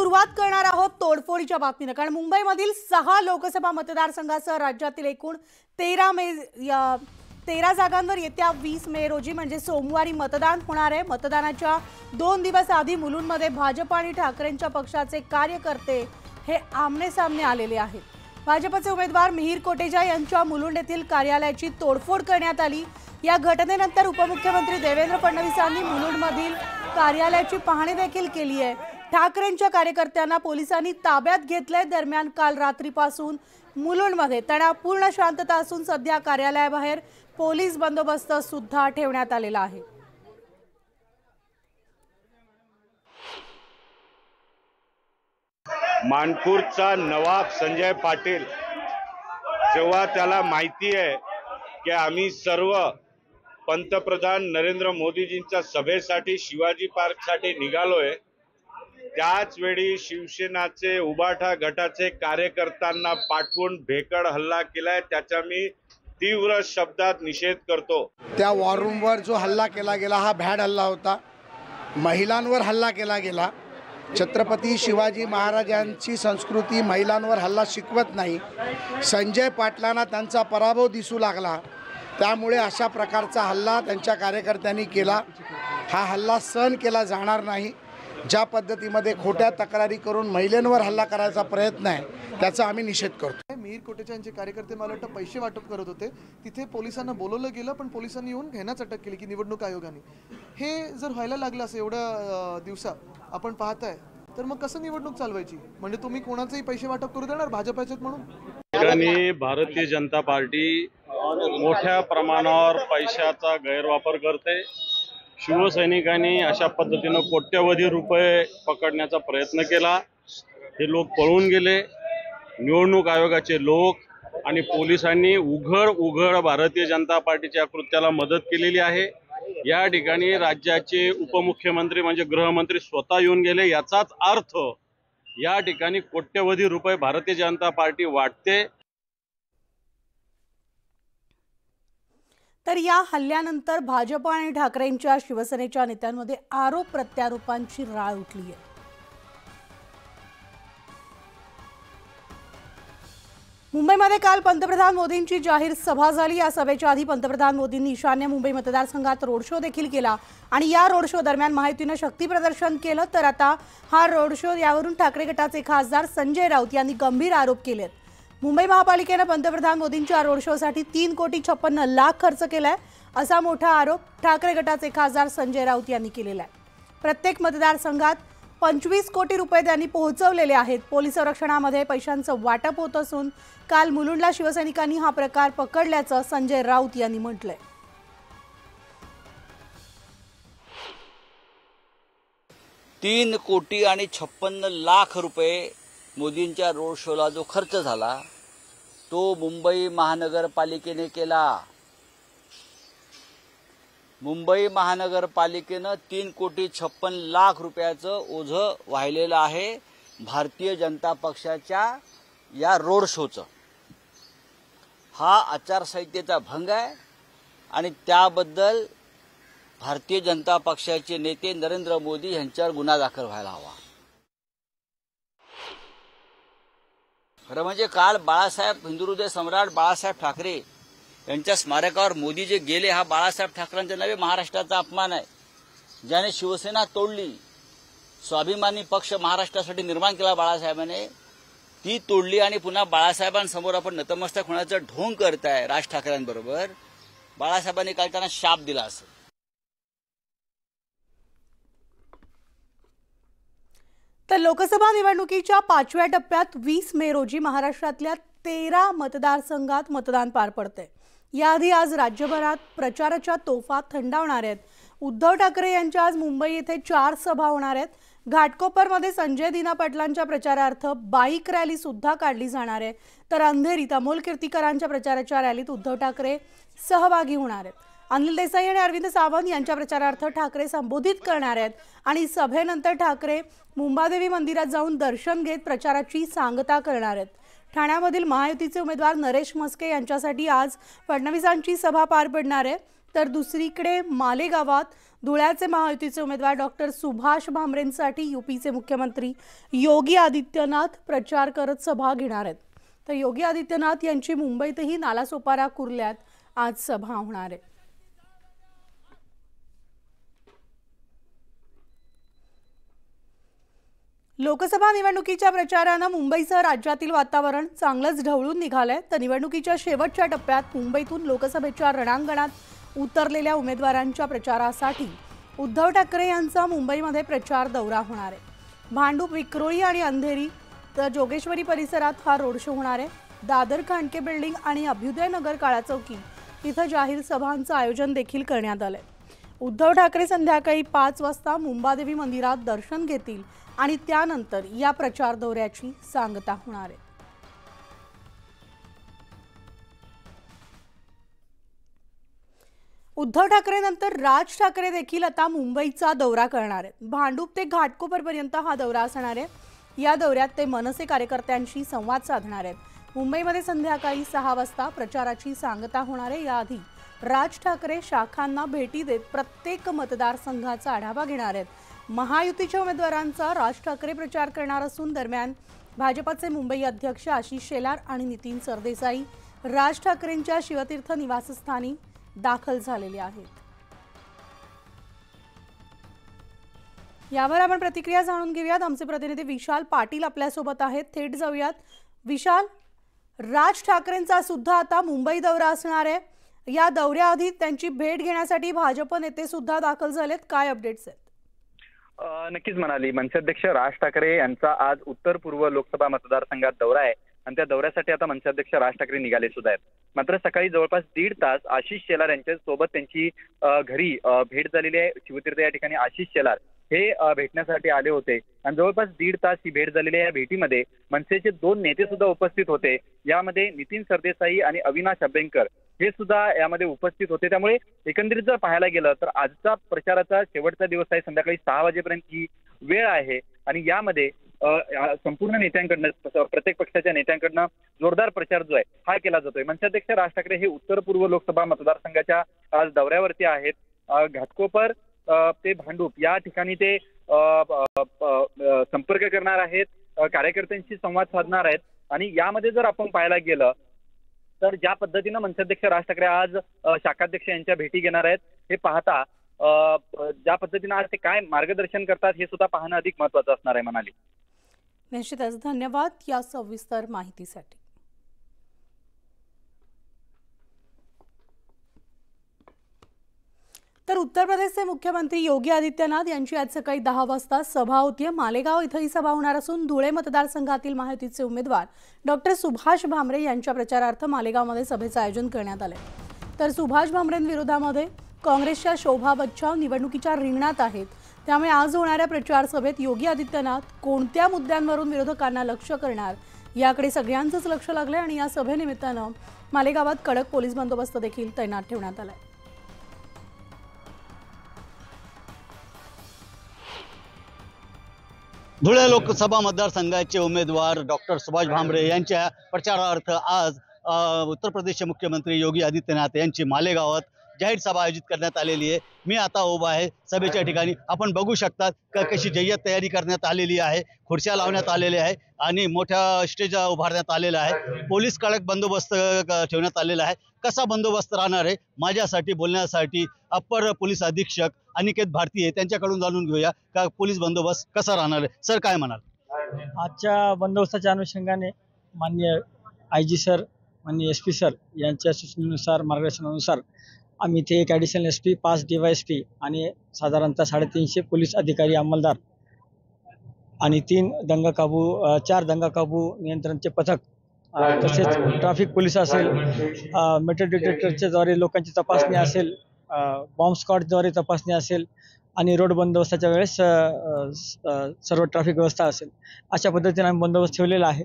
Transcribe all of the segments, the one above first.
सुरुवात करणार आहोत तोडफोडीच्या बातमीने, कारण मुंबईमधील 6 लोकसभा मतदारसंघासह राज्यातील एकूण 13 जागांवर येत्या 20 मे रोजी म्हणजे सोमवारी मतदान होणार आहे। मतदानाच्या 2 दिवस आधी मुलुंडमध्ये भाजप आणि ठाकरेंच्या पक्षाचे कार्यकर्ते हे आमने-सामने आलेले आहेत। भाजपचे उमेदवार मिहिर कोटेचा यांच्या मुलुंड येथील कार्यालयाची तोडफोड करण्यात आली। या घटनेनंतर उपमुख्यमंत्री देवेंद्र फडणवीस यांनी मुलुंडमधील कार्यालयाची पाहणी देखील केली आहे। ठाकरेंच्या कार्यकर्त्यांना पोलिसांनी ताब्यात घेतले। दरम्यान काल रात्रीपासून मुलुंडमध्ये तणावपूर्ण शांतता असून सध्या कार्यालयाबाहेर पोलीस बंदोबस्त सुद्धा ठेवण्यात आलेला आहे। मानपूरचा नवाब संजय पाटील जेव्हा त्याला माहिती आहे की आम्ही सर्व पंतप्रधान नरेंद्र मोदीजींच्या सभेसाठी शिवाजी पार्कसाठी निघालोय, त्याच वेळी शिवसेनाचे उबाठा गटाचे कार्यकर्त्यांना पाठवून भेकड हल्ला केलाय। त्याचा मी तीव्र शब्दात निषेध करतो। त्या वॉर रूमवर जो हल्ला केला गेला हा भ्याड हल्ला होता। महिलांवर हल्ला केला गेला। छत्रपती शिवाजी महाराजांची संस्कृती महिलांवर हल्ला शिकवत नाही। संजय पाटलांना त्यांचा पराभव दिसू लागला, त्यामुळे अशा प्रकारचा हल्ला त्यांच्या कार्यकर्त्यांनी केला। हा हल्ला सहन केला जाणार नाही। ज्या पद्धतीमध्ये खोट्या तक्रारी करून महिलांवर हल्ला करायचा प्रयत्न आहे त्याचा आम्ही निषेध करतो। मिहिर कोटेचा यांचे कार्यकर्ते मला वाटतं पैसे वाटप करत होते, तिथे पोलिसांना बोलवलं गेलं, पण पोलिसांनी येऊन घेण्यास अटक केली की निवडणूक आयोगाने। हे जर व्हायला लागलं असं एवढ्या दिवसात आपण पाहताय, तर मग कसं निवडणूक चालवायची? म्हणजे तुम्ही कोणाचेही पैसे वाटप करू देणार भाजपाचेच म्हणून? भारतीय जनता पार्टी मोठ्या प्रमाणावर पैशाचा गैरवापर करते। शिवसैनिकांनी अशा पद्धतीने कोट्यवधी रुपये पकडण्याचा प्रयत्न केला। हे लोक पळून गेले। निवडणूक आयोगाचे लोक आणि पोलिसांनी उघड भारतीय जनता पार्टीच्या कृत्याला मदत केलेली आहे। या ठिकाणी राज्याचे उपमुख्यमंत्री म्हणजे गृहमंत्री स्वतः येऊन गेले। याचाच अर्थ या ठिकाणी कोट्यवधी रुपये भारतीय जनता पार्टी वाटते। तर या हल्ल्यानंतर भाजप आणि ठाकरेंच्या शिवसेनेच्या नेत्यांमध्ये आरोप प्रत्यारोपांची राळ उठली आहे। मुंबईमध्ये काल पंतप्रधान मोदींची जाहीर सभा झाली। या सभेच्या आधी पंतप्रधान मोदींनी ईशान्य मुंबई मतदारसंघात रोड शो देखील केला आणि या रोड शो दरम्यान महायुतीने शक्ती प्रदर्शन केलं। तर आता हा रोड शो यावरून ठाकरे गटाचे खासदार संजय राऊत यांनी गंभीर आरोप केलेत। मुंबई महापालिकेने पंतप्रधान मोदींच्या रोड शोसाठी 3,56,00,000 खर्च केलाय, असा मोठा आरोप ठाकरे गटाचे खासदार संजय राऊत यांनी केलेला आहे। प्रत्येक मतदारसंघात 25 कोटी रुपये त्यांनी पोहोचवलेले आहेत। पोलीस संरक्षणामध्ये पैशांचं वाटप होत असून काल मुलुंडला शिवसैनिकांनी हा प्रकार पकडल्याचं संजय राऊत यांनी म्हटलंय। 3,56,00,000 रुपये मोदींच्या रोड शोला जो खर्च झाला तो मुंबई महानगरपालिकेने केला। मुंबई महानगरपालिकेनं 3,56,00,000 रुपयाचं ओझं वाहिलेलं आहे भारतीय जनता पक्षाच्या या रोड शोचं। हा आचारसंहितेचा भंग आहे आणि त्याबद्दल भारतीय जनता पक्षाचे नेते नरेंद्र मोदी यांच्यावर गुन्हा दाखल व्हायला हवा। खरं म्हणजे काल हिंदुहृदय सम्राट बाळासाहेब ठाकरे यांच्या स्मारकावर मोदी जे गेले हा बाळासाहेब ठाकरेंच्या नव्हे महाराष्ट्राचा अपमान आहे। ज्याने शिवसेना तोडली, स्वाभिमानी पक्ष महाराष्ट्रासाठी निर्माण केला बाळासाहेबांनी, ती तोडली आणि पुन्हा बाळासाहेबांसमोर आपण नतमस्तक होण्याचं ढोंग करताय राज ठाकरेंबरोबर। बाळासाहेबांनी काल त्यांना शाप दिला असेल। तर लोकसभा निवडणुकीच्या 5व्या टप्प्यात 20 मे रोजी महाराष्ट्रातल्या 13 मतदारसंघात मतदान पार पडते। याआधी आज राज्यभरात प्रचाराच्या तोफा थंडावणार आहेत। उद्धव ठाकरे यांच्या आज मुंबई येथे 4 सभा होणार आहेत। घाटकोपरमध्ये संजय दिना पाटलांच्या प्रचारार्थ बाईक रॅली सुद्धा काढली जाणार आहे। तर अंधेरीत अमोल कीर्तीकरांच्या प्रचाराच्या रॅलीत उद्धव ठाकरे सहभागी होणार आहेत। अनिल देसाई आणि अरविंद सावंत यांच्या प्रचारार्थ ठाकरे संबोधित करणार आहेत आणि सभेनंतर ठाकरे मुंबादेवी मंदिरात जाऊन दर्शन घेत प्रचाराची सांगता करणार आहेत। ठाण्यामधील महायुतीचे उमेदवार नरेश म्हस्के यांच्यासाठी आज फडणवीसांची सभा पार पडणार आहे। तर दुसरीकडे मालेगावात धुळ्याचे महायुतीचे उमेदवार डॉक्टर सुभाष भामरेंसाठी यूपीचे मुख्यमंत्री योगी आदित्यनाथ प्रचार करत सभा घेणार आहेत। तर योगी आदित्यनाथ यांची मुंबईतही नालासोपारा कुर्ल्यात आज सभा होणार आहे। लोकसभा निवडणुकीच्या प्रचाराने मुंबईसह राज्यातील वातावरण चांगलंच ढवळून निघालंय। तर निवडणुकीच्या शेवटच्या टप्प्यात मुंबईतून लोकसभेच्या रणांगणात उतरलेल्या उमेदवारांच्या प्रचारासाठी उद्धव ठाकरे यांचा मुंबईमध्ये प्रचार दौरा होणार आहे। भांडूप, विक्रोळी आणि अंधेरी तर जोगेश्वरी परिसरात हा रोड शो होणार आहे। दादर खांडके बिल्डिंग आणि अभ्युदय नगर काळा चौकी इथं जाहीर सभांचं आयोजन देखील करण्यात आलंय। उद्धव ठाकरे संध्याकाळी 5 वाजता मुंबादेवी मंदिरात दर्शन घेतील आणि त्यानंतर या प्रचार दौऱ्याची सांगता होणार आहे। उद्धव ठाकरे नंतर राज ठाकरे देखील आता मुंबईचा दौरा करणार आहेत। भांडूप ते घाटकोपरपर्यंत हा दौरा असणार आहे। या दौऱ्यात ते मनसे कार्यकर्त्यांशी संवाद साधणार आहेत। मुंबईमध्ये संध्याकाळी 6 वाजता प्रचाराची सांगता होणार आहे। याआधी राज ठाकरे शाखांना भेटी देत प्रत्येक मतदारसंघाचा आढावा घेणार आहेत। महायुतीच्या उमेदवारांचा राज ठाकरे प्रचार करणार असून दरम्यान भाजपचे मुंबई अध्यक्ष आशिष शेलार आणि नितीन सरदेसाई राज ठाकरेंच्या शिवतीर्थ निवासस्थानी दाखल झालेले आहेत। यावर आपण प्रतिक्रिया जाणून घेऊयात। आमचे प्रतिनिधी विशाल पाटील आपल्यासोबत आहेत, थेट जाऊयात। विशाल, राज ठाकरेंचा सुद्धा आता मुंबई दौरा असणार आहे। या दौऱ्याआधी त्यांची भेट घेण्यासाठी भाजप नेते सुद्धा दाखल झालेत, काय अपडेट्स आहेत? नक्कीच म्हणाली, मनसे अध्यक्ष राज ठाकरे यांचा आज उत्तर पूर्व लोकसभा मतदारसंघात दौरा आहे आणि त्या दौऱ्यासाठी आता मनसे अध्यक्ष राज ठाकरे निघाले सुद्धा आहेत। मात्र सकाळी जवळपास 1.5 तास आशिष शेलार यांच्या सोबत त्यांची घरी भेट झालेली आहे। शिवतीर्थ या ठिकाणी आशिष शेलार हे भेटण्यासाठी आले होते आणि जवळपास 1.5 तास ही भेट झालेली आहे। या भेटीमध्ये मनसेचे 2 नेते सुद्धा उपस्थित होते। यामध्ये नितीन सरदेसाई आणि अविनाश अभ्यंकर हे सुद्धा यामध्ये उपस्थित होते। त्यामुळे एकंदरीत जर पाहायला गेलं तर आजचा प्रचाराचा शेवटचा दिवस आहे। संध्याकाळी 6 वाजेपर्यंत ही वेळ आहे आणि यामध्ये संपूर्ण नेत्यांकडनं, प्रत्येक पक्षाच्या नेत्यांकडनं जोरदार प्रचार जो आहे हा केला जातोय। मनसे अध्यक्ष राज ठाकरे हे उत्तर पूर्व लोकसभा मतदारसंघाच्या आज दौऱ्यावरती आहेत। घाटकोपर ते भांडूप या ठिकाणी ते संपर्क करणार आहेत, कार्यकर्त्यांशी संवाद साधणार आहेत आणि यामध्ये जर आपण पाहायला गेलं तर ज्या पद्धतीनं मनसे अध्यक्ष राज ठाकरे आज शाखाध्यक्ष यांच्या भेटी घेणार आहेत हे पाहता ज्या पद्धतीनं आज ते काय मार्गदर्शन करतात हे सुद्धा पाहणं अधिक महत्त्वाचं असणार आहे म्हणाली। निश्चितच धन्यवाद या सविस्तर माहितीसाठी। तर उत्तर प्रदेशचे मुख्यमंत्री योगी आदित्यनाथ यांची आज सकाळी 10 वाजता सभा होतीये। मालेगाव इथंही सभा होणार असून धुळे मतदारसंघातील महायुतीचे उमेदवार डॉक्टर सुभाष भामरे यांच्या प्रचारार्थ मालेगावमध्ये सभेचं आयोजन करण्यात आले। तर सुभाष भामरेंविरोधामध्ये काँग्रेसच्या शोभा बच्चाव निवडणुकीच्या रिंगणात आहेत। त्यामुळे आज होणाऱ्या प्रचार सभेत योगी आदित्यनाथ कोणत्या मुद्द्यांवरून विरोधकांना लक्ष्य करणार याकडे सगळ्यांचंच लक्ष लागले आणि या सभेनिमित्तानं मालेगावात कडक पोलीस बंदोबस्त देखील तैनात ठेवण्यात आलाय। धुळे लोकसभा मतदारसंघाचे उमेदवार डॉक्टर सुभाष भामरे यांच्या प्रचारार्थ आज उत्तर प्रदेशचे मुख्यमंत्री योगी आदित्यनाथ यांची मालेगावात जाहीर सभा आयोजित करण्यात आलेली आहे। मी आता उभा आहे सभेच्या ठिकाणी, आपण बघू शकतात कशी जय्यत तयारी करण्यात आलेली आहे। खुर्च्या लावण्यात आलेल्या आहे आणि मोठ्या स्टेज उभारण्यात आलेला आहे। पोलीस कडक बंदोबस्त ठेवण्यात आलेला आहे। कसा बंदोबस्त राहणार आहे माझ्यासाठी बोलण्यासाठी अप्पर पोलीस अधीक्षक अनिकेत भारतीय त्यांच्याकडून जाणून घेऊया का पोलीस बंदोबस्त कसा राहणार आहे। सर काय म्हणाल? आजच्या बंदोबस्ताच्या अनुषंगाने माननीय IG सर, माननीय SP सर यांच्या सूचनेनुसार, मार्गदर्शनानुसार आम्ही इथे 1 ॲडिशनल SP, 5 DYSP आणि साधारणतः 350 पोलीस अधिकारी अंमलदार आणि 4 दंगा काबू नियंत्रणचे पथक, तसेच ट्रॅफिक पोलीस असेल, मेटल डिटेक्टरच्या द्वारे लोकांची तपासणी असेल, बॉम्ब स्क्वॉडद्वारे तपासणी असेल आणि रोड बंदोबस्ताच्या वेळेस सर्व ट्रॅफिक व्यवस्था असेल, अशा पद्धतीने आम्ही बंदोबस्त ठेवलेला आहे।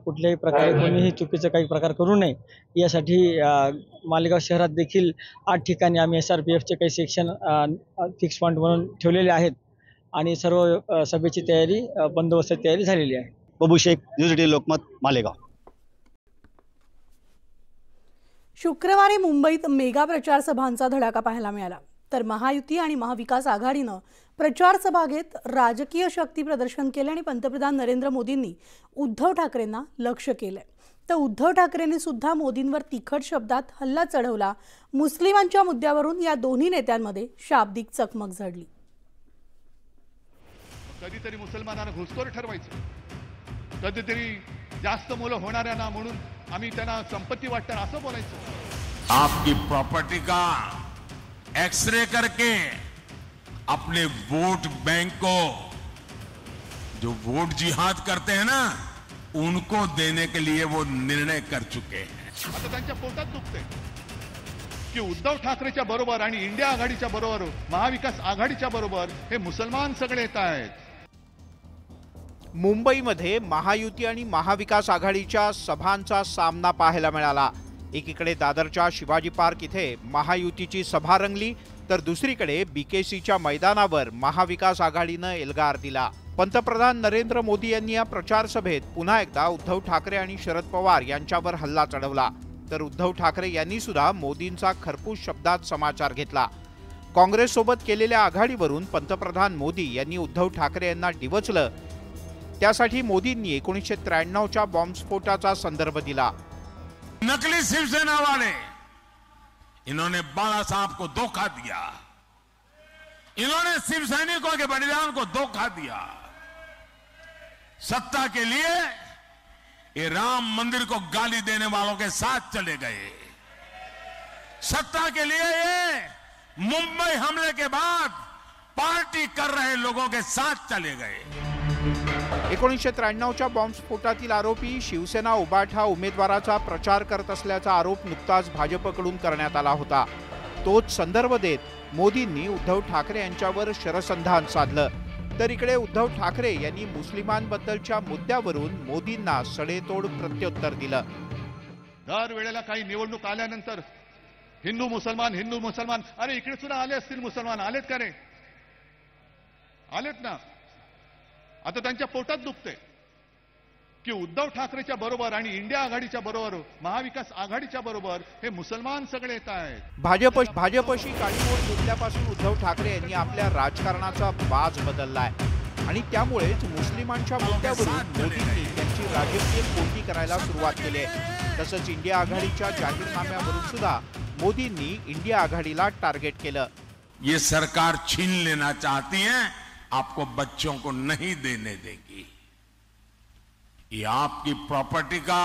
कुठल्याही प्रकारे कोणीही चुकीचं काही प्रकार करू नये यासाठी मालेगाव शहरात देखील 8 ठिकाणी आम्ही SRPFचे काही सेक्शन फिक्स पॉईंट म्हणून ठेवलेले आहेत आणि सर्व सभेची तयारी, बंदोबस्ताची तयारी झालेली आहे। बाबू शेख, न्यूज 18 लोकमत, मालेगाव। शुक्रवारी मुंबईत मेगा प्रचार सभांचा धडाका पाहायला मिळाला, तर महायुती आणि महाविकास आघाडीनं प्रचार सभा घेत राजकीय शक्ती प्रदर्शन केले आणि पंतप्रधान नरेंद्र मोदींनी उद्धव ठाकरेंना लक्ष्य केले। तर उद्धव ठाकरेंनी सुद्धा मोदींवर तिखट शब्दात हल्ला चढवला। मुस्लिमांच्या मुद्द्यावरून या दोन्ही नेत्यांमध्ये शाब्दिक चकमक झडली। कधीतरी मुसलमानांना घुसखोर ठरवायचं, कधीतरी जास्त मुलं होणाऱ्यांना म्हणून आम्ही त्यांना संपत्ती वाटणार असं बोलायचं। आपकी प्रॉपर्टी का एक्सरे करके अपने वोट बैंक को, जो वोट जिहाद करते हैं ना, उनको देने के लिए वो निर्णय कर चुके हैं। आता त्यांच्या पोटात दुखते की उद्धव ठाकरेच्या बरोबर आणि इंडिया आघाडीच्या बरोबर, महाविकास आघाडीच्या बरोबर हे मुसलमान सगळे येत आहेत। मुंबईमध्ये महायुती आणि महाविकास आघाडीच्या सभांचा सामना पाहायला मिळाला। एकीकडे दादरच्या शिवाजी पार्क इथे महायुतीची सभा रंगली, तर दुसरीकडे बीकेसीच्या मैदानावर महाविकास आघाडीनं एल्गार दिला। पंतप्रधान नरेंद्र मोदी यांनी या प्रचार सभेत पुन्हा एकदा उद्धव ठाकरे आणि शरद पवार यांच्यावर हल्ला चढवला, तर उद्धव ठाकरे यांनी सुद्धा मोदींचा खरपूस शब्दात समाचार घेतला। काँग्रेससोबत केलेल्या आघाडीवरून पंतप्रधान मोदी यांनी उद्धव ठाकरे यांना डिवचलं। त्यासाठी मोदींनी 1993च्या बॉम्बस्फोटाचा संदर्भ दिला। नकली शिवसेना वाले, इन्होंने बाला साहब को धोखा दिया, इन्होंने शिव सैनिकों के बलिदान को धोखा दिया। सत्ता के लिए ये राम मंदिर को गाली देने वालों के साथ चले गए। सत्ता के लिए ये मुंबई हमले के बाद पार्टी कर रहे लोगों के साथ चले गए। 1993च्या बॉम्बस्फोटातील आरोपी शिवसेना उबाठा उमेदवाराचा प्रचार करत असल्याचा आरोप नुकताच भाजपकडून करण्यात आला होता। तोच संदर्भ देत मोदींनी उद्धव ठाकरे यांच्यावर शरसंधान साधलं, तर इकडे उद्धव ठाकरे यांनी मुस्लिमांबद्दलच्या मुद्द्यावरून मोदींना सडेतोड प्रत्युत्तर दिलं। दर वेळेला काही निवडणूक आल्यानंतर हिंदू मुसलमान, अरे इकडे सुद्धा आले असतील मुसलमान, आलेत का रे? आलेत ना। आता त्यांच्या पोटात दुखते की उद्धव ठाकरेच्या बरोबर आणि इंडिया आघाडीच्या बरोबर, महाविकास आघाडीच्या बरोबर हे मुसलमान सगळे येत आहेत। भाजपशी काळीमोड घेतल्यापासून उद्धव ठाकरे यांनी आपल्या राजकारणाचा बाज बदललाय आणि त्यामुळेच मुस्लिमांच्या मुद्द्यावरून मोदींनी त्यांची राजकीय कोंडी करायला सुरुवात केली आहे। तसंच इंडिया आघाडीच्या जाहीरनाम्यावरून सुद्धा मोदींनी इंडिया आघाडीला टार्गेट केलं। ये सरकार छीन लेना चाहती है, आपको बच्चों को नहीं देने देगी। ये आपकी प्रॉपर्टी का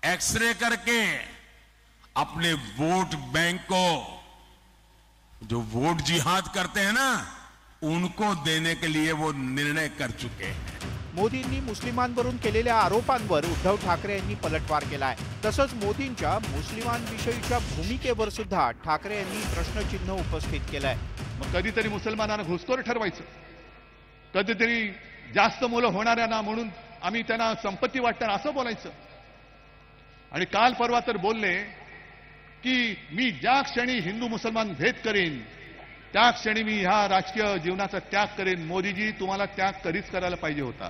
एक्सरे करके अपने वोट बैंक को, जो वोट जिहाद करते हैं ना, उनको देने के लिए वो निर्णय कर चुके हैं। मोदींनी मुस्लिमांवरून केलेल्या आरोपांवर उद्धव ठाकरे यांनी पलटवार केलाय। तसंच मोदींच्या मुस्लिमांविषयीच्या भूमिकेवर सुद्धा ठाकरे यांनी प्रश्नचिन्ह उपस्थित केलंय। मग कधीतरी मुसलमानांना घुसखोर ठरवायचं, कधीतरी जास्त मुलं होणाऱ्यांना म्हणून आम्ही त्यांना संपत्ती वाटणार असं बोलायचं। आणि काल परवा तर बोलले की मी ज्या क्षणी हिंदू मुसलमान भेद करेन त्या क्षणी मी ह्या राजकीय जीवनाचा त्याग करेन। मोदीजी, तुम्हाला त्याग कधीच करायला पाहिजे होता।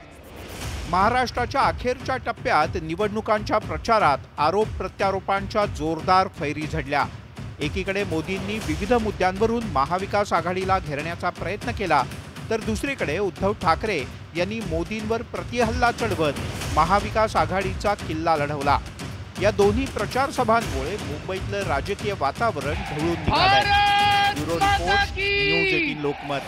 महाराष्ट्राच्या अखेरच्या टप्प्यात निवडणुकांच्या प्रचारात आरोप प्रत्यारोपांच्या जोरदार फैरी झडल्या। एकीकडे मोदींनी विविध मुद्द्यांवरून महाविकास आघाडीला घेरण्याचा प्रयत्न केला, तर दुसरीकडे उद्धव ठाकरे यांनी मोदींवर प्रतिहल्ला चढवत महाविकास आघाडीचा किल्ला लढवला। या दोन्ही प्रचार सभांमुळे मुंबईतलं राजकीय वातावरण ढवळून निघालंय। Bureau report, news 18 Lokmat.